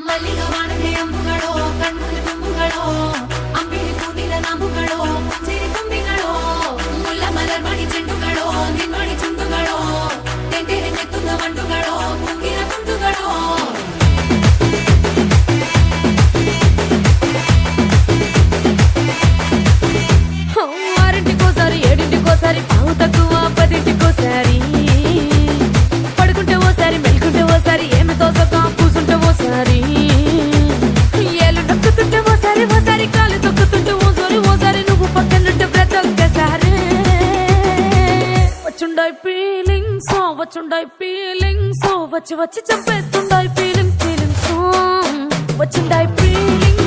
ಮಲ್ಲಿಗ ವಾಣದೆ ಅಂಬುಗಳೋ ಕಣ್ಣುಗಳ ತುಂಬುಗಳೋ ಅಂಬಿಳಿ ಕೂದಿಲ ನಾಮುಗಳೋ ಸಿರಿ ತುಂಬಿಗಳೋ ಮುಲ್ಲ ಮಲರ್ ಮಣಿ ಚೆಂಡುಗಳೋ ನಿನ್ಮಣಿ ಚುಂಡುಗಳೋ ತೆಂಟೆರೆ ನೆತ್ತುದ ಮಂಡುಗಳೋ ಮುಂಗಿನ ತುಂಡುಗಳೋ ఆరింటికోసారి ఏడింటికోసారి పావు తక్కువ పదింటికోసారి పడుకుంటే ఓసారి మెలుకుంటే ఓసారి ఏమి తోసక కూసుంటే ఓసారి ఏళ్ళు నొక్కుతుంటే ఓసారి ఓసారి కాలు తొక్కుతుంటే ఓసారి నువ్వు పక్కనుంటే ప్రతి ఒక్కసారి వచ్చుండాయి ఫీలింగ్స్ వచ్చి వచ్చి చంపేస్తుండాయి ఫీలింగ్స్ వచ్చుండాయి ఫీలింగ్స్